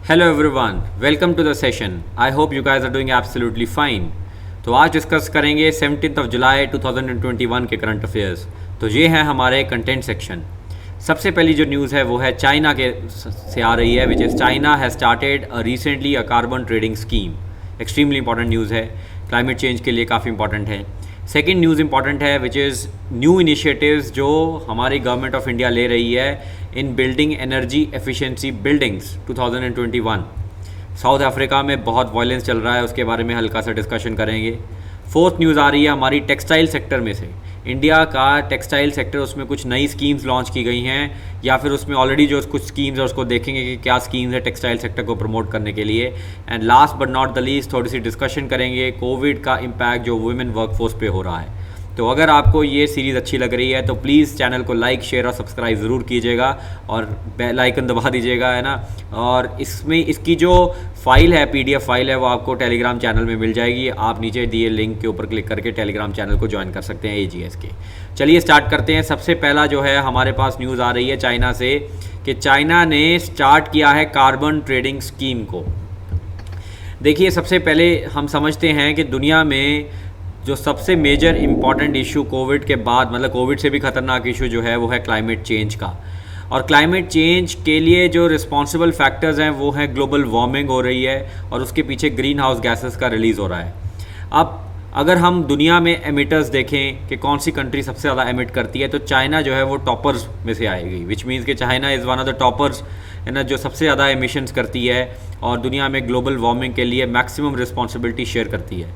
Hello everyone, welcome to the session. I hope you guys are doing absolutely fine. तो आज discuss करेंगे 17 जुलाई 2021 के current affairs. तो ये है हमारे कंटेंट सेक्शन। सबसे पहली जो न्यूज़ है वो है चाइना के से आ रही है, which is China has started recently a carbon trading scheme. Extremely important news है, क्लाइमेट चेंज के लिए काफ़ी इंपॉर्टेंट है। सेकेंड न्यूज़ इंपॉर्टेंट है विच इज़ न्यू इनिशिएटिव्स जो हमारी गवर्नमेंट ऑफ इंडिया ले रही है इन building energy efficiency buildings 2021। South Africa में बहुत वायलेंस चल रहा है, उसके बारे में हल्का सा डिस्कशन करेंगे। फोर्थ न्यूज़ आ रही है हमारी टेक्सटाइल सेक्टर में से। इंडिया का टेक्सटाइल सेक्टर, उसमें कुछ नई स्कीम्स लॉन्च की गई हैं या फिर उसमें ऑलरेडी जो कुछ स्कीम्स है उसको देखेंगे कि क्या स्कीम्स है टेक्सटाइल सेक्टर को प्रमोट करने के लिए। And last but not the least थोड़ी सी डिस्कशन करेंगे कोविड का इम्पैक्ट जो वुमेन वर्कफोर्स पे हो रहा है। तो अगर आपको ये सीरीज़ अच्छी लग रही है तो प्लीज़ चैनल को लाइक, शेयर और सब्सक्राइब ज़रूर कीजिएगा और बेल आइकन दबा दीजिएगा, है ना। और इसमें इसकी जो फाइल है, PDF फाइल है, वो आपको टेलीग्राम चैनल में मिल जाएगी। आप नीचे दिए लिंक के ऊपर क्लिक करके टेलीग्राम चैनल को ज्वाइन कर सकते हैं AGS के। चलिए स्टार्ट करते हैं। सबसे पहला जो है हमारे पास न्यूज़ आ रही है चाइना से कि चाइना ने स्टार्ट किया है कार्बन ट्रेडिंग स्कीम को। देखिए, सबसे पहले हम समझते हैं कि दुनिया में जो सबसे मेजर इम्पॉर्टेंट इशू कोविड के बाद, मतलब कोविड से भी ख़तरनाक इशू जो है वो है क्लाइमेट चेंज का। और क्लाइमेट चेंज के लिए जो रिस्पॉन्सिबल फैक्टर्स हैं वो है ग्लोबल वार्मिंग हो रही है और उसके पीछे ग्रीन हाउस गैसेस का रिलीज़ हो रहा है। अब अगर हम दुनिया में एमिटर्स देखें कि कौन सी कंट्री सबसे ज़्यादा एमिट करती है, तो चाइना जो है वो टॉपर्स में से आएगी, विच मीन्स कि China is one of the toppers, है ना, जो सबसे ज़्यादा एमिशंस करती है और दुनिया में ग्लोबल वार्मिंग के लिए मैक्सिमम रिस्पॉन्सिबिलिटी शेयर करती है।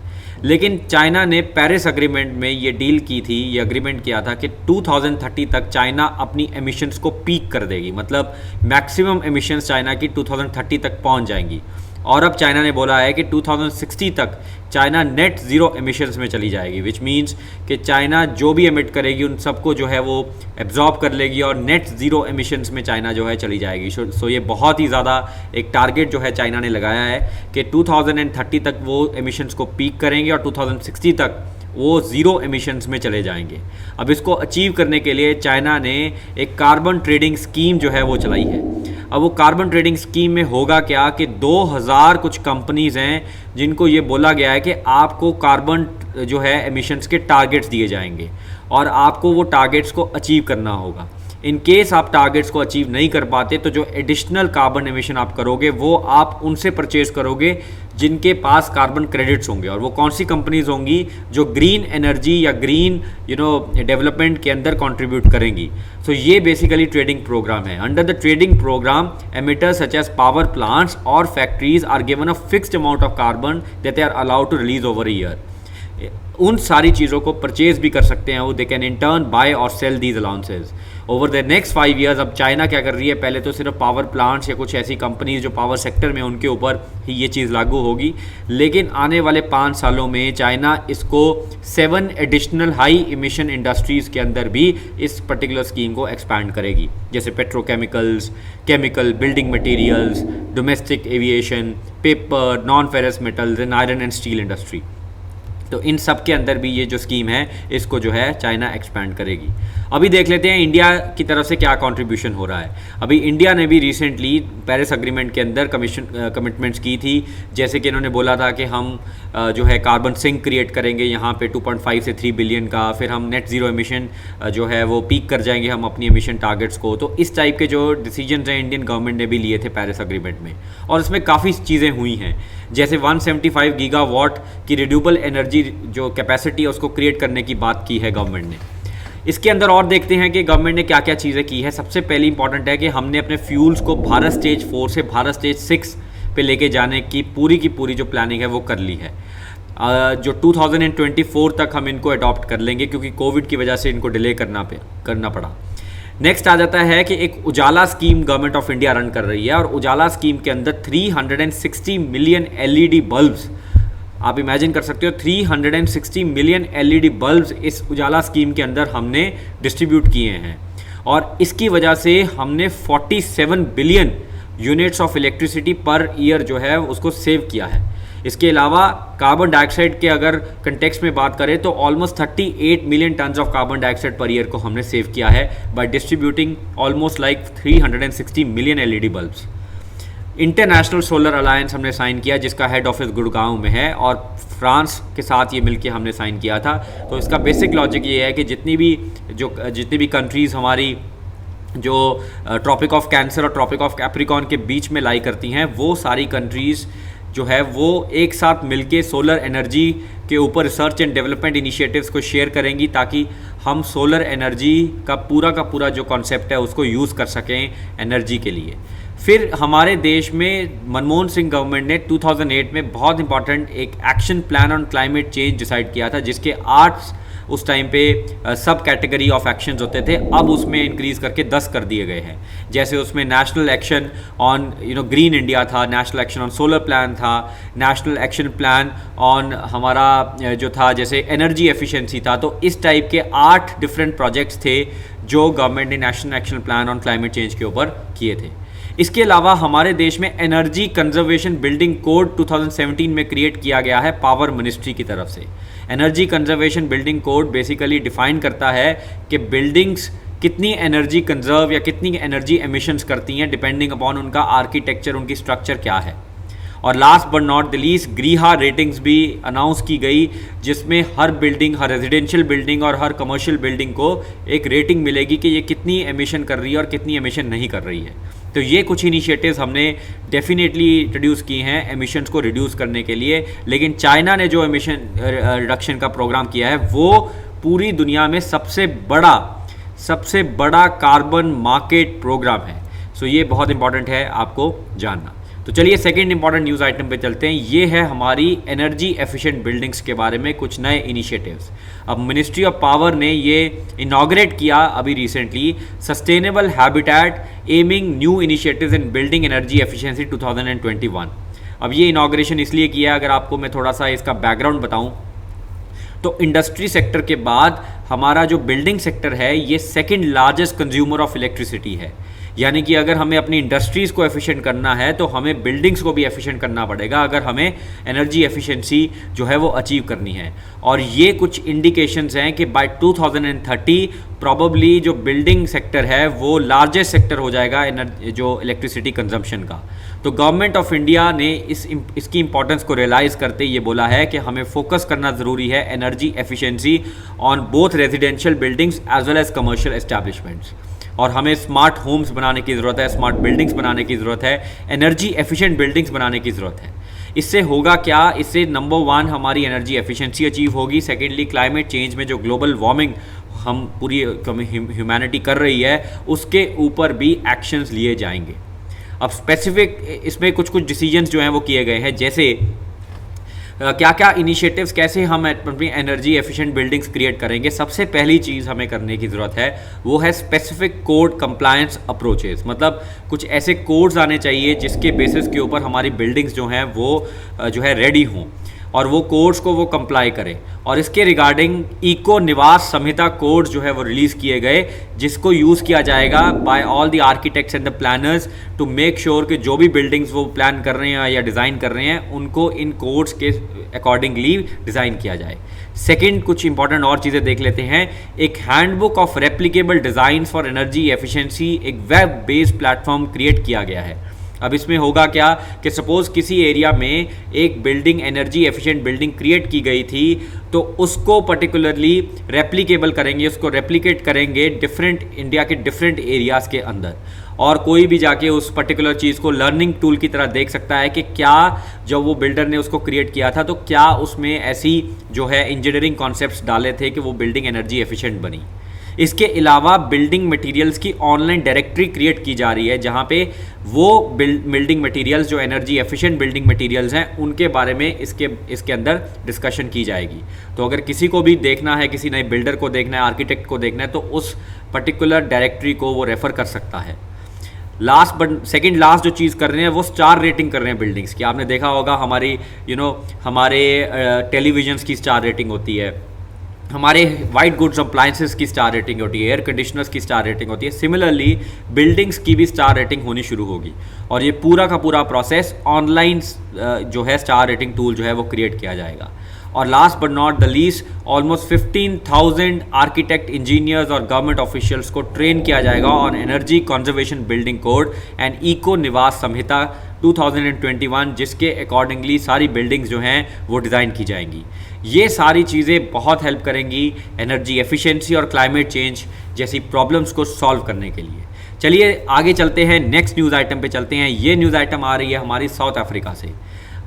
लेकिन चाइना ने पेरिस एग्रीमेंट में ये डील की थी, ये एग्रीमेंट किया था कि 2030 तक चाइना अपनी एमिशंस को पीक कर देगी, मतलब मैक्सिमम एमिशंस चाइना की 2030 तक पहुंच जाएंगी। और अब चाइना ने बोला है कि 2060 तक चाइना नेट ज़ीरो एमिशंस में चली जाएगी, विच मीन्स कि चाइना जो भी एमिट करेगी उन सबको जो है वो एब्जॉर्ब कर लेगी और नेट ज़ीरो एमिशंस में चाइना जो है चली जाएगी। सो ये बहुत ही ज़्यादा एक टारगेट जो है चाइना ने लगाया है कि 2030 तक वो एमिशंस को पीक करेंगे और 2060 तक वो ज़ीरो एमिशंस में चले जाएंगे। अब इसको अचीव करने के लिए चाइना ने एक कार्बन ट्रेडिंग स्कीम जो है वो चलाई है। अब वो कार्बन ट्रेडिंग स्कीम में होगा क्या कि 2000 कुछ कंपनीज़ हैं जिनको ये बोला गया है कि आपको कार्बन जो है एमिशंस के टारगेट्स दिए जाएंगे और आपको वो टारगेट्स को अचीव करना होगा। इन केस आप टारगेट्स को अचीव नहीं कर पाते तो जो एडिशनल कार्बन एमिशन आप करोगे वो आप उनसे परचेज करोगे जिनके पास कार्बन क्रेडिट्स होंगे। और वो कौन सी कंपनीज होंगी? जो ग्रीन एनर्जी या ग्रीन डेवलपमेंट के अंदर कंट्रीब्यूट करेंगी। सो ये बेसिकली ट्रेडिंग प्रोग्राम है। Under the trading program emitters such as power plants और factories are given a fixed amount of carbon that they are allowed to release over year. उन सारी चीज़ों को परचेज भी कर सकते हैं वो, they can in turn buy और sell these allowances over the next 5 years. अब चाइना क्या कर रही है, पहले तो सिर्फ पावर प्लांट्स या कुछ ऐसी कंपनीज जो पावर सेक्टर में उनके ऊपर ही ये चीज़ लागू होगी, लेकिन आने वाले 5 सालों में चाइना इसको 7 एडिशनल हाई इमिशन इंडस्ट्रीज़ के अंदर भी इस पर्टिकुलर स्कीम को एक्सपैंड करेगी, जैसे petrochemicals, chemical, building materials, domestic aviation, paper, non ferrous metals and iron and steel industry. तो इन सब के अंदर भी ये जो स्कीम है इसको जो है चाइना एक्सपैंड करेगी। अभी देख लेते हैं इंडिया की तरफ से क्या कंट्रीब्यूशन हो रहा है। अभी इंडिया ने भी रिसेंटली पेरिस एग्रीमेंट के अंदर कमिटमेंट्स की थी, जैसे कि इन्होंने बोला था कि हम जो है कार्बन सिंक क्रिएट करेंगे यहाँ पे 2.5 से 3 बिलियन का, फिर हम नेट ज़ीरो एमिशन जो है वो पीक कर जाएंगे हम अपनी एमिशन टारगेट्स को। तो इस टाइप के जो डिसीजंस हैं इंडियन गवर्नमेंट ने भी लिए थे पेरिस एग्रीमेंट में, और इसमें काफ़ी चीज़ें हुई हैं, जैसे 175 गीगावाट की रिन्यूएबल एनर्जी जो कैपेसिटी है उसको क्रिएट करने की बात की है गवर्नमेंट ने। इसके अंदर और देखते हैं कि गवर्नमेंट ने क्या क्या चीज़ें की है। सबसे पहली इंपॉर्टेंट है कि हमने अपने फ्यूल्स को भारत स्टेज 4 से भारत स्टेज 6 पे लेके जाने की पूरी जो प्लानिंग है वो कर ली है। जो 2024 तक हम इनको अडॉप्ट कर लेंगे क्योंकि कोविड की वजह से इनको डिले करना पड़ा। नेक्स्ट आ जाता है कि एक Ujala scheme government of India run कर रही है और उजाला स्कीम के अंदर 360 मिलियन LED बल्ब्स, आप इमेजिन कर सकते हो 360 मिलियन LED बल्ब्स इस उजाला स्कीम के अंदर हमने डिस्ट्रीब्यूट किए हैं और इसकी वजह से हमने 47 billion units of electricity per year जो है उसको सेव किया है। इसके अलावा कार्बन डाइऑक्साइड के अगर कंटेक्स्ट में बात करें तो almost 38 million tons of carbon dioxide per year को हमने सेव किया है by distributing almost like 360 million LED bulbs. International solar alliance हमने साइन किया जिसका हेड ऑफिस गुड़गांव में है, और फ्रांस के साथ ये मिलके हमने साइन किया था। तो इसका बेसिक लॉजिक ये है कि जितनी भी कंट्रीज़ हमारी जो ट्रॉपिक ऑफ कैंसर और ट्रॉपिक ऑफ कैप्रिकॉर्न के बीच में लाई करती हैं, वो सारी कंट्रीज़ जो है वो एक साथ मिलके सोलर एनर्जी के ऊपर रिसर्च एंड डेवलपमेंट इनिशिएटिव्स को शेयर करेंगी, ताकि हम सोलर एनर्जी का पूरा जो कॉन्सेप्ट है उसको यूज़ कर सकें एनर्जी के लिए। फिर हमारे देश में मनमोहन सिंह गवर्नमेंट ने 2008 में बहुत इंपॉर्टेंट एक action plan on climate change decide किया था, जिसके 8 उस टाइम पे सब कैटेगरी ऑफ एक्शंस होते थे, अब उसमें इंक्रीज़ करके 10 कर दिए गए हैं। जैसे उसमें national action on green India था, national action on solar plan था, नेशनल एक्शन प्लान ऑन हमारा जो था जैसे एनर्जी एफिशिएंसी था। तो इस टाइप के 8 डिफरेंट प्रोजेक्ट्स थे जो गवर्नमेंट ने national action plan on climate change के ऊपर किए थे। इसके अलावा हमारे देश में एनर्जी कंजर्वेशन बिल्डिंग कोड 2017 में क्रिएट किया गया है पावर मिनिस्ट्री की तरफ से। Energy conservation building code basically define करता है कि बिल्डिंग्स कितनी एनर्जी कंजर्व या कितनी एनर्जी एमिशंस करती हैं डिपेंडिंग अपॉन उनका आर्किटेक्चर, उनकी स्ट्रक्चर क्या है। और last but not the least ग्रीहा रेटिंग्स भी अनाउंस की गई, जिसमें हर बिल्डिंग, हर रेजिडेंशियल बिल्डिंग और हर कमर्शियल बिल्डिंग को एक रेटिंग मिलेगी कि ये कितनी एमिशन कर रही है और कितनी एमिशन नहीं कर रही है। तो ये कुछ इनिशिएटिव्स हमने डेफिनेटली इंट्रोड्यूस किए हैं एमिशंस को रिड्यूस करने के लिए। लेकिन चाइना ने जो एमिशन रिडक्शन का प्रोग्राम किया है वो पूरी दुनिया में सबसे बड़ा कार्बन मार्केट प्रोग्राम है। सो ये बहुत इंपॉर्टेंट है आपको जानना। तो चलिए सेकंड इंपॉर्टेंट न्यूज़ आइटम पे चलते हैं। ये है हमारी एनर्जी एफिशिएंट बिल्डिंग्स के बारे में कुछ नए इनिशिएटिव्स। अब मिनिस्ट्री ऑफ पावर ने ये इनॉग्रेट किया अभी recently sustainable habitat aiming new initiatives इन बिल्डिंग एनर्जी एफिशिएंसी 2021। अब ये इनॉग्रेशन इसलिए किया, अगर आपको मैं थोड़ा सा इसका बैकग्राउंड बताऊं तो इंडस्ट्री सेक्टर के बाद हमारा जो बिल्डिंग सेक्टर है ये second largest consumer of electricity है। यानी कि अगर हमें अपनी इंडस्ट्रीज़ को एफिशिएंट करना है तो हमें बिल्डिंग्स को भी एफिशिएंट करना पड़ेगा, अगर हमें एनर्जी एफिशिएंसी जो है वो अचीव करनी है। और ये कुछ इंडिकेशंस हैं कि बाय 2030 प्रॉबली जो बिल्डिंग सेक्टर है वो लार्जेस्ट सेक्टर हो जाएगा जो इलेक्ट्रिसिटी कंजम्पशन का। तो गवर्नमेंट ऑफ इंडिया ने इसकी इंपॉर्टेंस को रियलाइज़ करते ये बोला है कि हमें फोकस करना ज़रूरी है energy efficiency on both residential buildings as well as commercial establishments. और हमें स्मार्ट होम्स बनाने की ज़रूरत है, स्मार्ट बिल्डिंग्स बनाने की ज़रूरत है, एनर्जी एफिशिएंट बिल्डिंग्स बनाने की ज़रूरत है। इससे होगा क्या, इससे नंबर 1 हमारी एनर्जी एफिशिएंसी अचीव होगी, सेकेंडली क्लाइमेट चेंज में जो ग्लोबल वार्मिंग हम पूरी ह्यूमैनिटी कर रही है उसके ऊपर भी एक्शंस लिए जाएंगे। अब स्पेसिफिक इसमें कुछ डिसीजंस जो हैं वो किए गए हैं, जैसे क्या क्या इनिशिएटिव्स, कैसे हम अपनी एनर्जी एफिशिएंट बिल्डिंग्स क्रिएट करेंगे। सबसे पहली चीज़ हमें करने की ज़रूरत है वो है स्पेसिफिक कोड कंप्लायंस अप्रोचेस। मतलब कुछ ऐसे कोड्स आने चाहिए जिसके बेसिस के ऊपर हमारी बिल्डिंग्स जो हैं वो जो है रेडी हों और वो कोड्स को वो कंप्लाई करें। और इसके रिगार्डिंग इको निवास संहिता कोड्स जो है वो रिलीज़ किए गए, जिसको यूज़ किया जाएगा by all the architects and the planners to make sure कि जो भी बिल्डिंग्स वो प्लान कर रहे हैं या डिज़ाइन कर रहे हैं उनको इन कोड्स के अकॉर्डिंगली डिज़ाइन किया जाए। सेकेंड, कुछ इंपॉर्टेंट और चीज़ें देख लेते हैं। एक handbook of replicable design for energy efficiency, एक वेब बेस्ड प्लेटफॉर्म क्रिएट किया गया है। अब इसमें होगा क्या कि सपोज़ किसी एरिया में एक building energy efficient building create की गई थी तो उसको पर्टिकुलरली रेप्लिकेबल करेंगे, उसको रेप्लिकेट करेंगे इंडिया के डिफरेंट एरियाज़ के अंदर। और कोई भी जाके उस पर्टिकुलर चीज़ को लर्निंग टूल की तरह देख सकता है कि क्या जब वो बिल्डर ने उसको क्रिएट किया था तो क्या उसमें ऐसी जो है इंजीनियरिंग कॉन्सेप्ट्स डाले थे कि वो बिल्डिंग एनर्जी एफिशिएंट बनी। इसके अलावा बिल्डिंग मटेरियल्स की ऑनलाइन डायरेक्टरी क्रिएट की जा रही है, जहाँ पे वो बिल्डिंग मटेरियल्स जो एनर्जी एफिशिएंट बिल्डिंग मटेरियल्स हैं उनके बारे में इसके अंदर डिस्कशन की जाएगी। तो अगर किसी को भी देखना है, किसी नए बिल्डर को देखना है, आर्किटेक्ट को देखना है, तो उस पर्टिकुलर डायरेक्टरी को वो रेफ़र कर सकता है। सेकंड लास्ट जो चीज़ कर रहे हैं वो स्टार रेटिंग कर रहे हैं बिल्डिंग्स की। आपने देखा होगा हमारी हमारे टेलीविजन्स की स्टार रेटिंग होती है, हमारे वाइट गुड्स अप्लायंसेस की स्टार रेटिंग होती है, एयर कंडीशनर्स की स्टार रेटिंग होती है। सिमिलरली बिल्डिंग्स की भी स्टार रेटिंग होनी शुरू होगी और ये पूरा का पूरा प्रोसेस ऑनलाइन जो है स्टार रेटिंग टूल जो है वो क्रिएट किया जाएगा। और last but not the least almost 15,000 architect, engineers और गवर्नमेंट ऑफिशियल्स को ट्रेन किया जाएगा on energy conservation building code and eco Niwas Samhita 2021, जिसके अकॉर्डिंगली सारी बिल्डिंग्स जो हैं वो डिज़ाइन की जाएंगी। ये सारी चीज़ें बहुत हेल्प करेंगी एनर्जी एफिशिएंसी और क्लाइमेट चेंज जैसी प्रॉब्लम्स को सॉल्व करने के लिए। चलिए आगे चलते हैं, नेक्स्ट न्यूज़ आइटम पे चलते हैं। ये न्यूज़ आइटम आ रही है हमारी साउथ अफ्रीका से।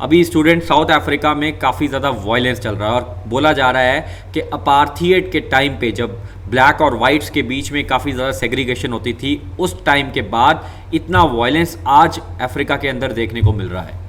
अभी स्टूडेंट साउथ अफ्रीका में काफ़ी ज़्यादा वायलेंस चल रहा है और बोला जा रहा है कि अपार्थीड के टाइम पे जब ब्लैक और वाइट्स के बीच में काफ़ी ज़्यादा सेग्रीगेशन होती थी, उस टाइम के बाद इतना वायलेंस आज अफ्रीका के अंदर देखने को मिल रहा है।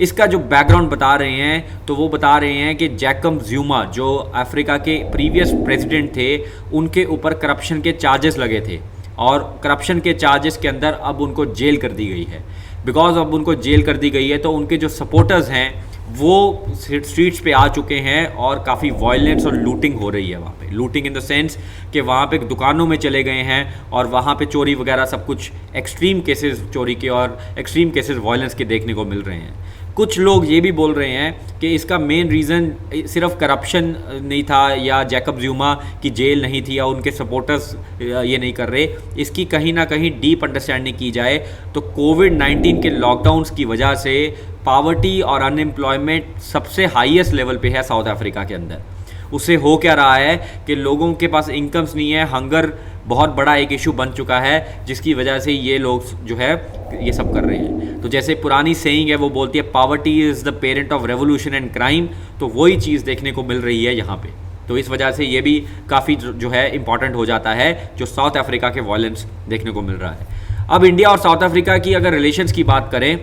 इसका जो बैकग्राउंड बता रहे हैं तो वो बता रहे हैं कि जैकब ज़ुमा जो अफ्रीका के प्रीवियस प्रेसिडेंट थे, उनके ऊपर करप्शन के चार्जेस लगे थे और करप्शन के चार्जेस के अंदर अब उनको जेल कर दी गई है। बिकॉज अब उनको जेल कर दी गई है तो उनके जो सपोर्टर्स हैं वो स्ट्रीट्स पे आ चुके हैं और काफ़ी वायलेंस और लूटिंग हो रही है वहाँ पे। लूटिंग इन द सेंस कि वहाँ पे दुकानों में चले गए हैं और वहाँ पे चोरी वगैरह सब कुछ, एक्सट्रीम केसेस चोरी के और एक्सट्रीम केसेस वायलेंस के देखने को मिल रहे हैं। कुछ लोग ये भी बोल रहे हैं कि इसका मेन रीज़न सिर्फ करप्शन नहीं था या जैकब ज़ुमा की जेल नहीं थी या उनके सपोर्टर्स ये नहीं कर रहे। इसकी कहीं ना कहीं डीप अंडरस्टैंडिंग की जाए तो कोविड-19 के लॉकडाउन्स की वजह से पावर्टी और अनएम्प्लॉयमेंट सबसे हाईएस्ट लेवल पे है साउथ अफ्रीका के अंदर। उससे हो क्या रहा है कि लोगों के पास इनकम्स नहीं है, हंगर बहुत बड़ा एक इशू बन चुका है, जिसकी वजह से ये लोग जो है ये सब कर रहे हैं। तो जैसे पुरानी सेइंग है वो बोलती है poverty is the parent of revolution and crime, तो वही चीज़ देखने को मिल रही है यहाँ पे। तो इस वजह से ये भी काफ़ी जो है इम्पॉर्टेंट हो जाता है जो साउथ अफ्रीका के वायलेंस देखने को मिल रहा है। अब इंडिया और साउथ अफ्रीका की अगर रिलेशंस की बात करें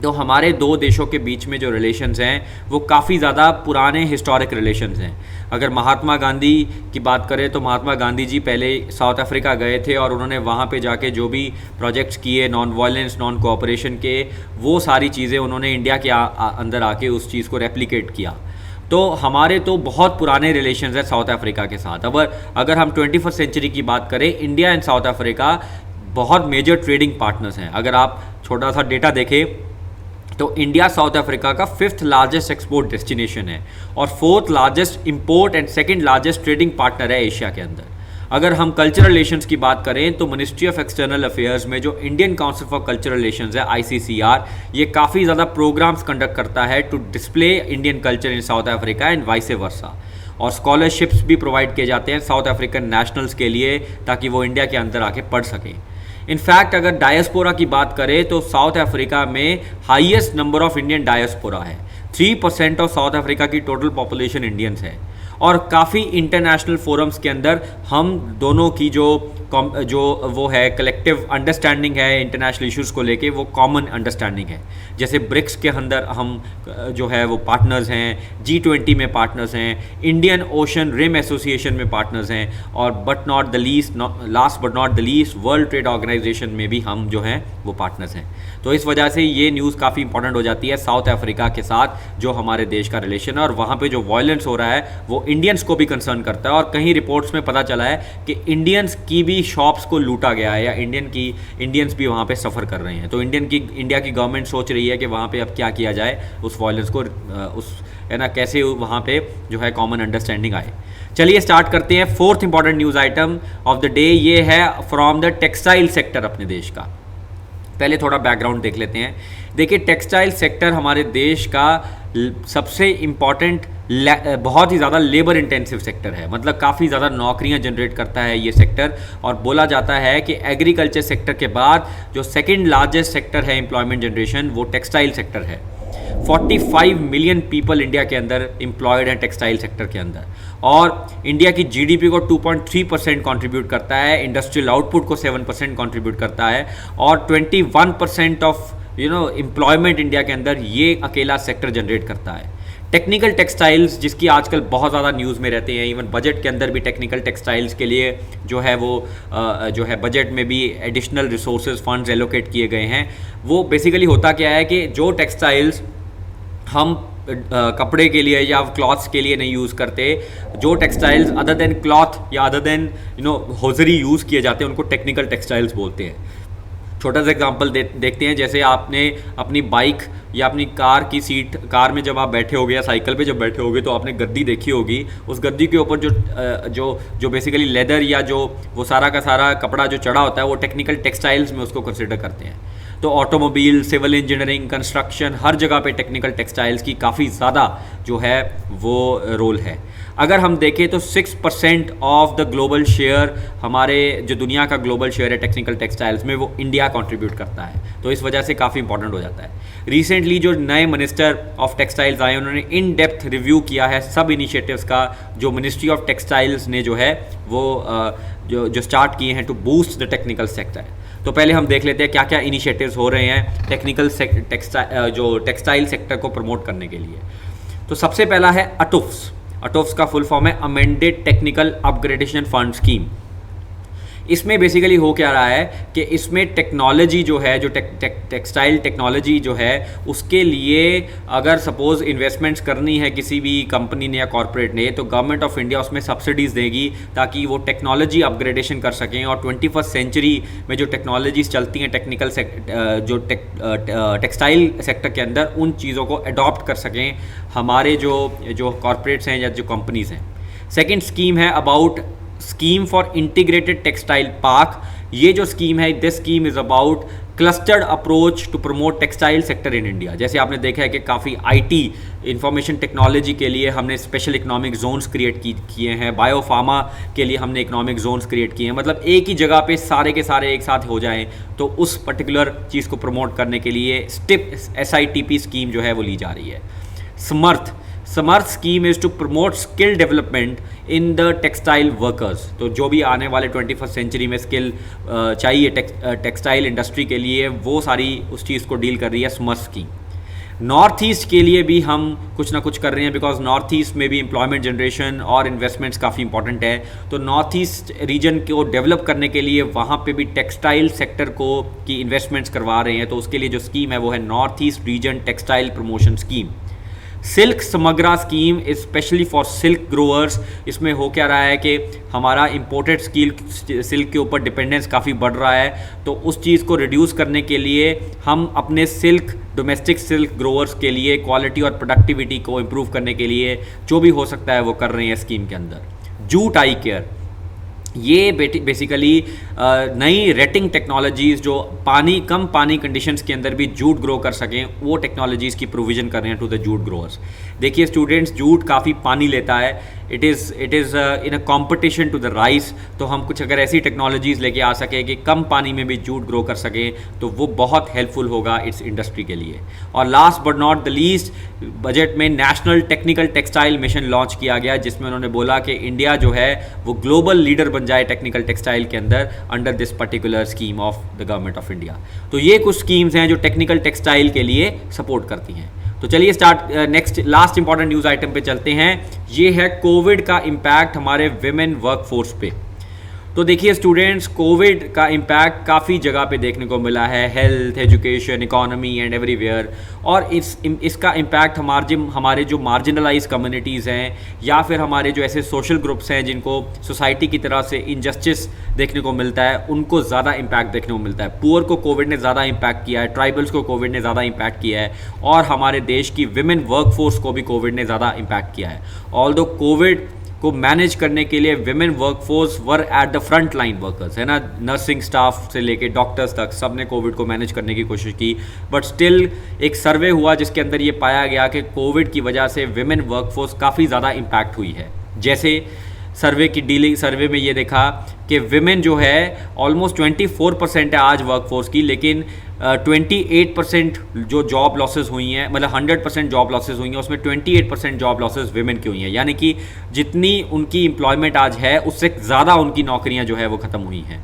तो हमारे दो देशों के बीच में जो रिलेशंस हैं वो काफ़ी ज़्यादा पुराने हिस्टोरिक रिलेशंस हैं। अगर महात्मा गांधी की बात करें तो महात्मा गांधी जी पहले साउथ अफ्रीका गए थे और उन्होंने वहाँ पे जाके जो भी प्रोजेक्ट्स किए नॉन वायलेंस नॉन कोऑपरेशन के, वो सारी चीज़ें उन्होंने इंडिया के अंदर आके उस चीज़ को रेप्लिकेट किया। तो हमारे तो बहुत पुराने रिलेशंस हैं साउथ अफ्रीका के साथ। अगर हम 21st सेंचुरी की बात करें, इंडिया एंड साउथ अफ्रीका बहुत मेजर ट्रेडिंग पार्टनर्स हैं। अगर आप छोटा सा डेटा देखें तो इंडिया साउथ अफ्रीका का 5th लार्जेस्ट एक्सपोर्ट डेस्टिनेशन है और 4th largest import and 2nd largest trading partner है एशिया के अंदर। अगर हम कल्चरल रिलेशंस की बात करें तो मिनिस्ट्री ऑफ एक्सटर्नल अफेयर्स में जो Indian council for cultural relations है ICCR, ये काफ़ी ज़्यादा प्रोग्राम्स कंडक्ट करता है to display Indian culture in South Africa and vice versa. और स्कॉलरशिप्स भी प्रोवाइड किए जाते हैं साउथ अफ्रीकन नेशनल्स के लिए ताकि वो इंडिया के अंदर आके पढ़ सकें। इनफैक्ट अगर डायस्पोरा की बात करें तो साउथ अफ्रीका में highest number of Indian diaspora है। 3% ऑफ साउथ अफ्रीका की टोटल पॉपुलेशन इंडियंस है और काफ़ी इंटरनेशनल फोरम्स के अंदर हम दोनों की जो वो है कलेक्टिव अंडरस्टैंडिंग है इंटरनेशनल इश्यूज़ को लेके, वो कॉमन अंडरस्टैंडिंग है। जैसे ब्रिक्स के अंदर हम जो है वो पार्टनर्स हैं, G20 में पार्टनर्स हैं, इंडियन ओशन रिम एसोसिएशन में पार्टनर्स हैं और last but not the least world trade organization में भी हम जो हैं वो पार्टनर्स हैं। तो इस वजह से ये न्यूज़ काफ़ी इंपॉर्टेंट हो जाती है साउथ अफ्रीका के साथ जो हमारे देश का रिलेशन है। और वहाँ पे जो वायलेंस हो रहा है वो इंडियंस को भी कंसर्न करता है और कहीं रिपोर्ट्स में पता चला है कि इंडियंस की भी शॉप्स को लूटा गया है या इंडियंस भी वहाँ पे सफ़र कर रहे हैं। तो इंडिया की गवर्नमेंट सोच रही है कि वहाँ पे अब क्या किया जाए उस वायलेंस को, उस है ना कैसे वहाँ पे जो है कॉमन अंडरस्टैंडिंग आए। चलिए स्टार्ट करते हैं। 4th important news item of the day ये है फ्रॉम द टेक्सटाइल सेक्टर अपने देश का। पहले थोड़ा बैकग्राउंड देख लेते हैं। देखिए टेक्सटाइल सेक्टर हमारे देश का सबसे इम्पॉर्टेंट बहुत ही ज़्यादा लेबर इंटेंसिव सेक्टर है, मतलब काफ़ी ज़्यादा नौकरियां जनरेट करता है ये सेक्टर। और बोला जाता है कि एग्रीकल्चर सेक्टर के बाद जो 2nd लार्जेस्ट सेक्टर है एम्प्लॉयमेंट जनरेशन वो टेक्सटाइल सेक्टर है। 45 मिलियन पीपल इंडिया के अंदर एम्प्लॉयड हैं टेक्सटाइल सेक्टर के अंदर और इंडिया की GDP को 2.3% कंट्रीब्यूट करता है, इंडस्ट्रियल आउटपुट को 7% कंट्रीब्यूट करता है और 21% ऑफ एम्प्लॉयमेंट इंडिया के अंदर ये अकेला सेक्टर जनरेट करता है। टेक्निकल टेक्सटाइल्स जिसकी आजकल बहुत ज़्यादा न्यूज़ में रहते हैं, इवन बजट के अंदर भी टेक्निकल टेक्सटाइल्स के लिए जो है वो जो है बजट में भी एडिशनल रिसोर्सेज फंड्स एलोकेट किए गए हैं। वो बेसिकली होता क्या है कि जो टेक्सटाइल्स हम कपड़े के लिए या क्लॉथ्स के लिए नहीं यूज़ करते, जो टेक्सटाइल्स अदर देन क्लॉथ या अदर देन होजरी यूज़ किए जाते हैं उनको टेक्निकल टेक्सटाइल्स बोलते हैं। छोटा सा एग्जांपल देखते हैं। जैसे आपने अपनी बाइक या अपनी कार की सीट, कार में जब आप बैठे होगे या साइकिल पे जब बैठे होगे तो आपने गद्दी देखी होगी। उस गद्दी के ऊपर जो बेसिकली लेदर या जो वो सारा का सारा कपड़ा जो चढ़ा होता है वो टेक्निकल टेक्सटाइल्स में उसको कंसिडर करते हैं। तो ऑटोमोबाइल, सिविल इंजीनियरिंग, कंस्ट्रक्शन, हर जगह पे टेक्निकल टेक्सटाइल्स की काफ़ी ज़्यादा जो है वो रोल है। अगर हम देखें तो 6% ऑफ द ग्लोबल शेयर, हमारे जो दुनिया का ग्लोबल शेयर है टेक्निकल टेक्सटाइल्स में, वो इंडिया कंट्रीब्यूट करता है, तो इस वजह से काफ़ी इंपॉर्टेंट हो जाता है। रिसेंटली जो नए मिनिस्टर ऑफ टेक्सटाइल्स आए, उन्होंने इन डेप्थ रिव्यू किया है सब इनिशिएटिव्स का जो मिनिस्ट्री ऑफ टेक्सटाइल्स ने जो है वो जो स्टार्ट किए हैं to boost the technical sector. तो पहले हम देख लेते हैं क्या क्या इनिशिएटिव्स हो रहे हैं टेक्निकल टेक्सटाइल सेक्टर को प्रमोट करने के लिए। तो सबसे पहला है अटुफ्स। अटोफ्स का फुल फॉर्म है amended technical upgradation fund scheme. इसमें बेसिकली हो क्या रहा है कि इसमें टेक्नोलॉजी जो है, जो टेक्सटाइल टेक्नोलॉजी जो है, उसके लिए अगर सपोज इन्वेस्टमेंट्स करनी है किसी भी कंपनी ने या कॉरपोरेट ने, तो गवर्नमेंट ऑफ इंडिया उसमें सब्सिडीज़ देगी ताकि वो टेक्नोलॉजी अपग्रेडेशन कर सकें और 21st सेंचुरी में जो टेक्नोलॉजीज़ चलती हैं टेक्निकल जो टेक्सटाइल सेक्टर के अंदर, उन चीज़ों को अडॉप्ट कर सकें हमारे जो कॉरपोरेट्स हैं या जो कंपनीज़ हैं। सेकेंड स्कीम है about scheme for integrated textile park. ये जो स्कीम है, this scheme is about clustered approach to promote textile sector in India. जैसे आपने देखा है कि काफ़ी आईटी इंफॉर्मेशन टेक्नोलॉजी के लिए हमने स्पेशल इकोनॉमिक जोन्स क्रिएट किए हैं, बायो फार्मा के लिए हमने इकोनॉमिक जोन्स क्रिएट किए हैं, मतलब एक ही जगह पे सारे के सारे एक साथ हो जाएं, तो उस पर्टिकुलर चीज़ को प्रमोट करने के लिए स्टिप SITP स्कीम जो है वो ली जा रही है। Samarth scheme is to promote skill development in the textile workers. तो जो भी आने वाले 21st सेंचुरी में स्किल चाहिए टेक्सटाइल इंडस्ट्री के लिए, वो सारी उस चीज़ को डील कर रही है समर्थ स्कीम। नॉर्थ ईस्ट के लिए भी हम कुछ ना कुछ कर रहे हैं, बिकॉज नॉर्थ ईस्ट में भी एम्प्लॉयमेंट जनरेशन और इन्वेस्टमेंट्स काफ़ी इंपॉर्टेंट है। तो नॉर्थ ईस्ट रीजन को डेवलप करने के लिए वहाँ पे भी टेक्सटाइल सेक्टर को की इन्वेस्टमेंट्स करवा रहे हैं। तो उसके लिए जो स्कीम है वो है north east region textile promotion scheme. Silk Samagra scheme specially for silk growers. इसमें हो क्या रहा है कि हमारा इंपोर्टेड सिल्क के ऊपर डिपेंडेंस काफ़ी बढ़ रहा है, तो उस चीज़ को रिड्यूस करने के लिए हम अपने डोमेस्टिक सिल्क ग्रोअर्स के लिए क्वालिटी और प्रोडक्टिविटी को इम्प्रूव करने के लिए जो भी हो सकता है वो कर रहे हैं स्कीम के अंदर। जूट आई केयर, ये बेसिकली नई रेटिंग टेक्नोलॉजीज़ जो कम पानी कंडीशंस के अंदर भी जूट ग्रो कर सकें, वो टेक्नोलॉजीज़ की प्रोविज़न कर रहे हैं टू द जूट ग्रोअर्स। देखिए स्टूडेंट्स, जूट काफ़ी पानी लेता है, it is in a competition to the rice. तो हम कुछ अगर ऐसी टेक्नोलॉजीज़ लेके आ सकें कि कम पानी में भी जूट ग्रो कर सकें, तो वो बहुत हेल्पफुल होगा इस इंडस्ट्री के लिए। और last but not the least, budget में national technical textile mission launch किया गया, जिसमें उन्होंने बोला कि इंडिया जो है वो ग्लोबल लीडर बन जाए टेक्निकल टेक्सटाइल के अंदर under this particular scheme of the government of India. तो ये कुछ स्कीम्स हैं जो टेक्निकल टेक्सटाइल के लिए सपोर्ट करती हैं। तो चलिए next last important news item पे चलते हैं। ये है कोविड का इम्पैक्ट हमारे विमेन वर्कफोर्स पे। तो देखिए स्टूडेंट्स, कोविड का इम्पैक्ट काफ़ी जगह पे देखने को मिला है, health, education, economy and everywhere. और इसका इम्पैक्ट हमारे जो मार्जिनलाइज कम्युनिटीज़ हैं या फिर हमारे जो ऐसे सोशल ग्रुप्स हैं जिनको सोसाइटी की तरह से इनजस्टिस देखने को मिलता है, उनको ज़्यादा इम्पैक्ट देखने को मिलता है। पुअर को कोविड ने ज़्यादा इम्पैक्ट किया है, ट्राइबल्स को कोविड ने ज़्यादा इम्पैक्ट किया है, और हमारे देश की विमेन वर्कफोर्स को भी कोविड ने ज़्यादा इम्पैक्ट किया है। ऑल्दो कोविड को मैनेज करने के लिए women workforce were at the front line workers, है ना, नर्सिंग स्टाफ से लेके डॉक्टर्स तक सब ने कोविड को मैनेज करने की कोशिश की। बट स्टिल एक सर्वे हुआ जिसके अंदर ये पाया गया कि कोविड की वजह से विमेन वर्कफोर्स काफ़ी ज़्यादा इम्पैक्ट हुई है। जैसे सर्वे में ये देखा कि विमेन जो है ऑलमोस्ट 24% है आज वर्कफोर्स की, लेकिन 28% जो जॉब लॉसेस हुई हैं, मतलब 100% जॉब लॉसेस हुई हैं, उसमें 28% जॉब लॉसेस विमेन की हुई हैं। यानी कि जितनी उनकी एम्प्लॉयमेंट आज है उससे ज़्यादा उनकी नौकरियां जो है वो ख़त्म हुई हैं।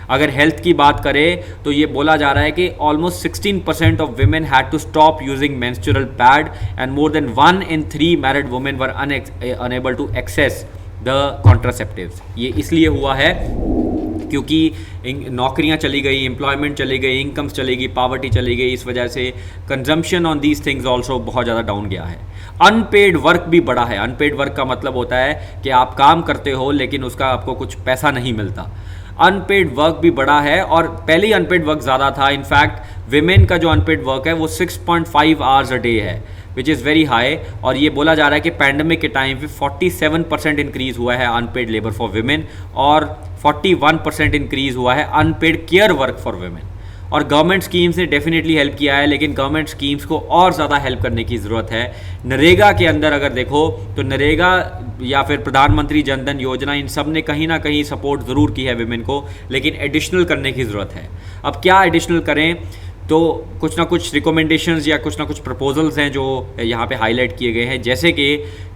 अगर हेल्थ की बात करें तो ये बोला जा रहा है कि almost 16% of women had to stop using menstrual pad and more than 1 in 3 married women were unable to access the contraceptives. ये इसलिए हुआ है क्योंकि नौकरियां चली गई, एम्प्लॉयमेंट चली गई, इनकम्स चली गई, पावर्टी चली गई, इस वजह से consumption on these things also बहुत ज़्यादा डाउन गया है। अनपेड वर्क भी बढ़ा है। अनपेड वर्क का मतलब होता है कि आप काम करते हो लेकिन उसका आपको कुछ पैसा नहीं मिलता। अनपेड वर्क भी बढ़ा है, और पहले ही अनपेड वर्क ज़्यादा था। इनफैक्ट विमेन का जो अनपेड वर्क है वो 6.5 hours a day है, विच इज़ वेरी हाई। और ये बोला जा रहा है कि पैंडमिक के टाइम पे 47% इंक्रीज़ हुआ है अनपेड लेबर फॉर विमेन, और 41% इंक्रीज़ हुआ है unpaid care work for women. और गवर्नमेंट स्कीम्स ने डेफिनेटली हेल्प किया है, लेकिन गवर्नमेंट स्कीम्स को और ज़्यादा हेल्प करने की ज़रूरत है। नरेगा के अंदर अगर देखो तो नरेगा या फिर प्रधानमंत्री जनधन योजना, इन सब ने कहीं ना कहीं सपोर्ट ज़रूर की है विमेन को, लेकिन एडिशनल करने की ज़रूरत है। अब क्या एडिशनल करें, तो कुछ ना कुछ रिकमेंडेशंस या कुछ ना कुछ प्रपोजल्स हैं जो यहाँ पे हाईलाइट किए गए हैं, जैसे कि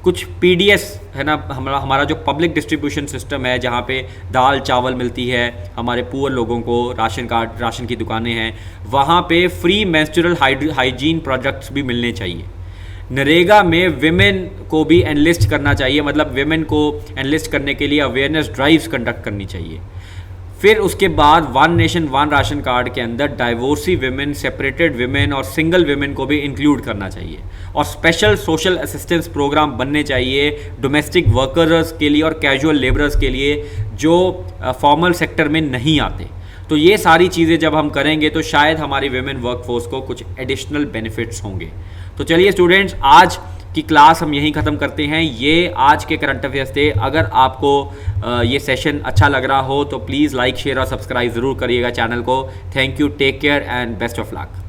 कुछ पीडीएस है ना, हमारा जो पब्लिक डिस्ट्रीब्यूशन सिस्टम है, जहाँ पे दाल चावल मिलती है हमारे पुअर लोगों को, राशन की दुकानें हैं, वहाँ पे फ्री मेंस्ट्रुअल हाइजीन प्रोडक्ट्स भी मिलने चाहिए। नरेगा में विमेन को भी एनलिस्ट करना चाहिए, मतलब विमेन को एनलिस्ट करने के लिए अवेयरनेस ड्राइव्स कंडक्ट करनी चाहिए। फिर उसके बाद one nation one ration card के अंदर डाइवोर्सी विमेन, सेपरेटेड विमेन और सिंगल विमेन को भी इंक्लूड करना चाहिए, और स्पेशल सोशल असिस्टेंस प्रोग्राम बनने चाहिए डोमेस्टिक वर्कर्स के लिए और कैजुअल लेबरर्स के लिए जो फॉर्मल सेक्टर में नहीं आते। तो ये सारी चीज़ें जब हम करेंगे तो शायद हमारी विमेन वर्कफोर्स को कुछ एडिशनल बेनिफिट्स होंगे। तो चलिए स्टूडेंट्स, आज की क्लास हम यहीं ख़त्म करते हैं। ये आज के करंट अफेयर्स थे। अगर आपको ये सेशन अच्छा लग रहा हो तो प्लीज़ लाइक, शेयर और सब्सक्राइब ज़रूर करिएगा चैनल को। Thank you, take care and best of luck.